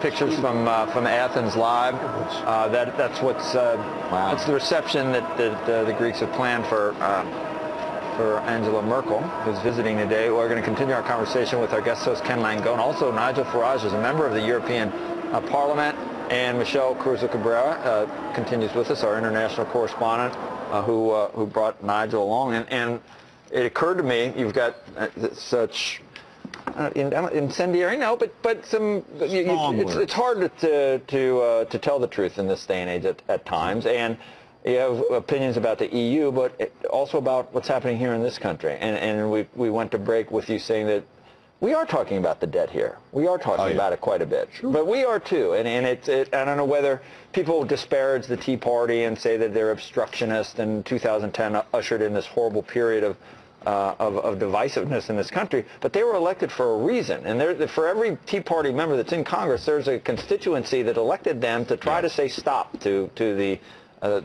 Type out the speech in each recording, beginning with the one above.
pictures from Athens Live. That's what's that's the reception that the Greeks have planned for Angela Merkel, who's visiting today. We're going to continue our conversation with our guest host Ken Langone. Also, Nigel Farage is a member of the European Parliament, and Michelle Cruz-Cabrera continues with us, our international correspondent, who brought Nigel along. And it occurred to me, you've got such incendiary, no, but some. It's hard to tell the truth in this day and age at times, and you have opinions about the EU, but also about what's happening here in this country. And we went to break with you saying that we are talking about the debt here. We are talking about it quite a bit. Sure. But we are too. And I don't know whether people disparage the Tea Party and say that they're obstructionist, and 2010 ushered in this horrible period of divisiveness in this country, but they were elected for a reason. And for every Tea Party member that's in Congress, there's a constituency that elected them to try to say stop to the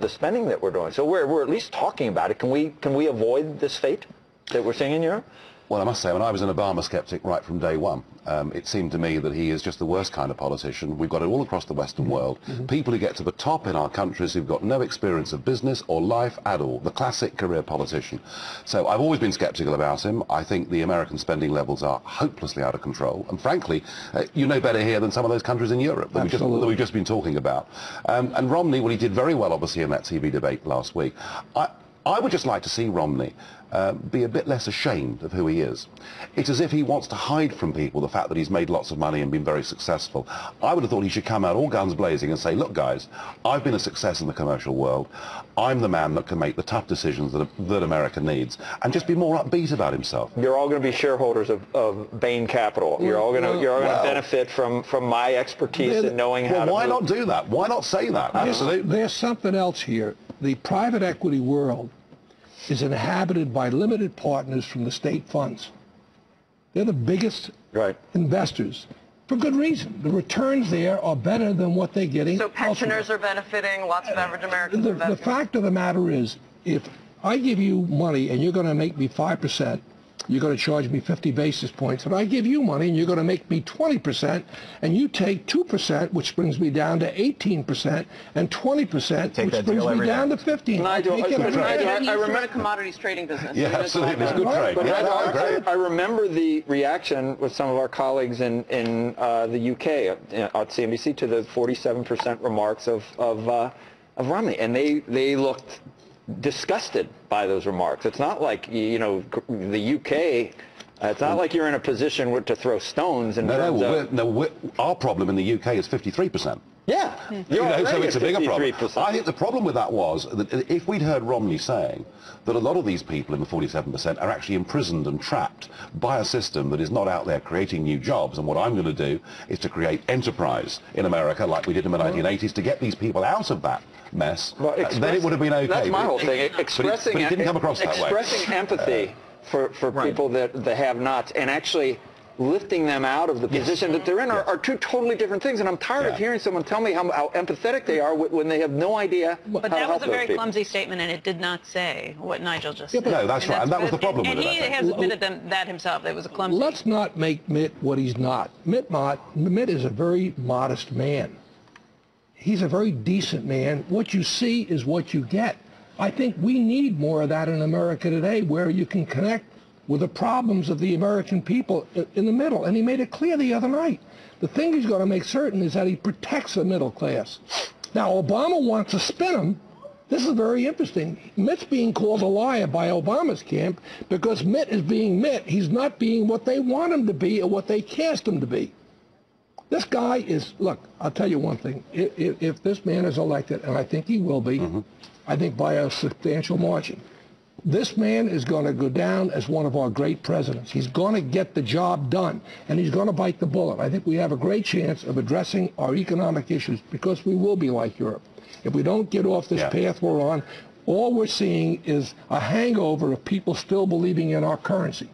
spending that we're doing. So we're at least talking about it. Can we avoid this fate that we're seeing in Europe? Well, I must say, when I was an Obama skeptic right from day one, it seemed to me that he is just the worst kind of politician. We've got it all across the Western world. People who get to the top in our countries who've got no experience of business or life at all. The classic career politician. So I've always been skeptical about him. I think the American spending levels are hopelessly out of control. And frankly, you know better here than some of those countries in Europe that we've just been talking about. And Romney, well, he did very well, obviously, in that TV debate last week. I would just like to see Romney be a bit less ashamed of who he is. It's as if he wants to hide from people the fact that he's made lots of money and been very successful. I would have thought he should come out all guns blazing and say, look guys, I've been a success in the commercial world. I'm the man that can make the tough decisions that America needs, and just be more upbeat about himself. You're all going to be shareholders of Bain Capital. You're all going to benefit from my expertise in knowing how to... Why not do that? Why not say that? Absolutely. There's something else here. The private equity world is inhabited by limited partners from the state funds. They're the biggest investors, for good reason. The returns there are better than what they're getting. So pensioners are benefiting, lots of average Americans are benefiting. The fact of the matter is, if I give you money and you're going to make me 5%, you're going to charge me 50 basis points. If I give you money and you're going to make me 20%, and you take 2%, which brings me down to 18%, and 20%, which brings me down to 15%. Nigel, I remember a commodities trading business. Yeah, absolutely. It's a good trade. But I remember the reaction with some of our colleagues in the UK at CNBC to the 47% remarks of Romney, and they looked disgusted by those remarks. It's not like, you know, the UK, it's not like you're in a position to throw stones in terms of... Our problem in the UK is 53%. Yeah. So it's a bigger problem. I think the problem with that was that if we'd heard Romney saying that a lot of these people in the 47% are actually imprisoned and trapped by a system that is not out there creating new jobs, and what I'm going to do is to create enterprise in America like we did in the 1980s to get these people out of that mess, then it would have been okay. That's my whole thing. But it didn't come across that way. Expressing empathy for people that have nots, and actually lifting them out of the position that they're in are two totally different things. And I'm tired of hearing someone tell me how empathetic they are when they have no idea But that was a very clumsy statement, and it did not say what Nigel just said. No, that's right, and that was the problem with it. And he has admitted that himself. It was a clumsy... Let's not make Mitt what he's not. Mitt is a very modest man. He's a very decent man. What you see is what you get. I think we need more of that in America today, where you can connect with the problems of the American people in the middle. And he made it clear the other night. The thing he's going to make certain is that he protects the middle class. Now, Obama wants to spin him. This is very interesting. Mitt's being called a liar by Obama's camp because Mitt is being Mitt. He's not being what they want him to be or what they cast him to be. This guy is, look, I'll tell you one thing. If this man is elected, and I think he will be, I think by a substantial margin, this man is going to go down as one of our great presidents. He's going to get the job done, and he's going to bite the bullet. I think we have a great chance of addressing our economic issues because we will be like Europe. If we don't get off this path we're on, all we're seeing is a hangover of people still believing in our currency.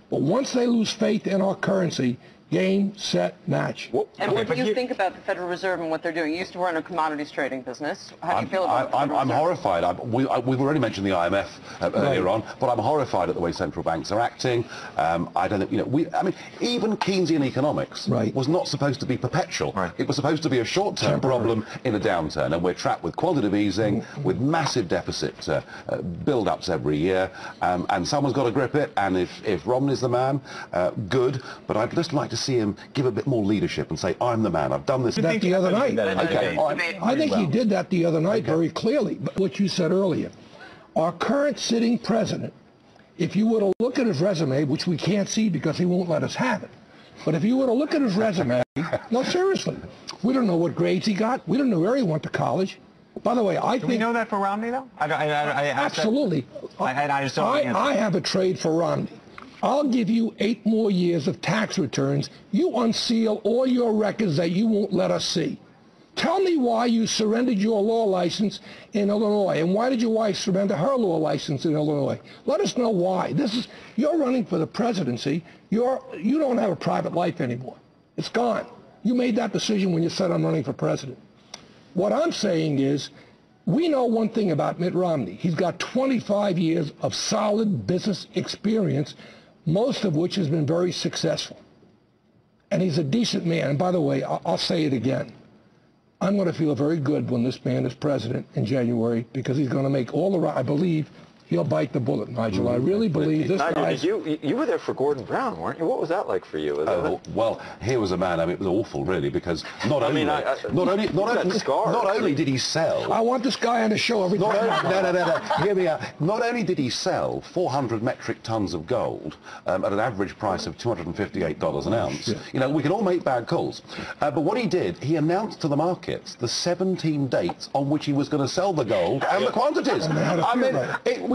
But once they lose faith in our currency, Game, set, match. And what do you think about the Federal Reserve and what they're doing? You used to run a commodities trading business. How do you feel about it? I'm horrified. We've already mentioned the IMF earlier on, but I'm horrified at the way central banks are acting. I don't think, I mean, even Keynesian economics was not supposed to be perpetual. It was supposed to be a short-term problem in a downturn, and we're trapped with quantitative easing, with massive deficit build-ups every year, and someone's got to grip it, and if Romney's the man, good, but I'd just like to see him give a bit more leadership and say, I'm the man, I've done this. That the other night. Okay. I think he did that the other night very clearly. But what you said earlier, our current sitting president, if you were to look at his resume, which we can't see because he won't let us have it, but if you were to look at his resume, no, seriously, we don't know what grades he got. We don't know where he went to college. By the way, I think... Do we know that for Romney, though? Absolutely. I have a trade for Romney. I'll give you 8 more years of tax returns. You unseal all your records that you won't let us see. Tell me why you surrendered your law license in Illinois, and why did your wife surrender her law license in Illinois? Let us know why. You're running for the presidency. You don't have a private life anymore. It's gone. You made that decision when you said, I'm running for president. What I'm saying is, we know one thing about Mitt Romney. He's got 25 years of solid business experience, most of which has been very successful. And he's a decent man. And by the way, I'll say it again. I'm going to feel very good when this man is president in January, because he's going to make all the right. I believe he'll bite the bullet, Nigel. I really believe this guy. You were there for Gordon Brown, weren't you? What was that like for you? Well, here was a man. I mean, it was awful, really, because not only did he sell. I want this guy on the show every time. No. Hear me out. Not only did he sell 400 metric tons of gold at an average price of $258 an ounce. Yeah. You know, we can all make bad calls, but what he did, he announced to the markets the 17 dates on which he was going to sell the gold and the quantities.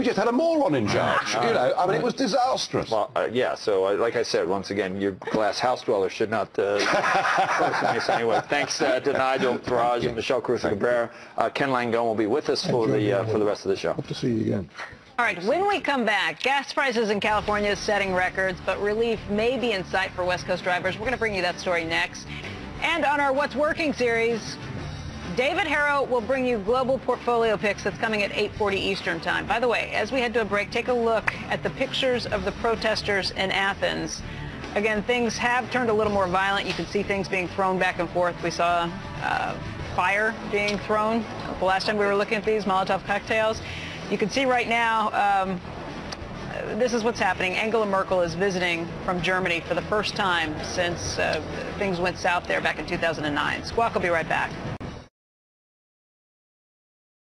We just had a moron in charge. You know, I mean, it was disastrous. Well, yeah. So, like I said, once again, your glass house dweller should not nice anyway. Thanks to Nigel, Farage, and Michelle Cruz-Cabrera. Ken Langone will be with us for the rest of the show. Hope to see you again. All right, when we come back, gas prices in California is setting records, but relief may be in sight for West Coast drivers. We're going to bring you that story next. And on our What's Working series, David Harrow will bring you global portfolio picks that's coming at 8:40 Eastern time. By the way, as we head to a break, take a look at the pictures of the protesters in Athens. Again, things have turned a little more violent. You can see things being thrown back and forth. We saw fire being thrown the last time we were looking at these Molotov cocktails. You can see right now, this is what's happening. Angela Merkel is visiting from Germany for the first time since things went south there back in 2009. Squawk will be right back.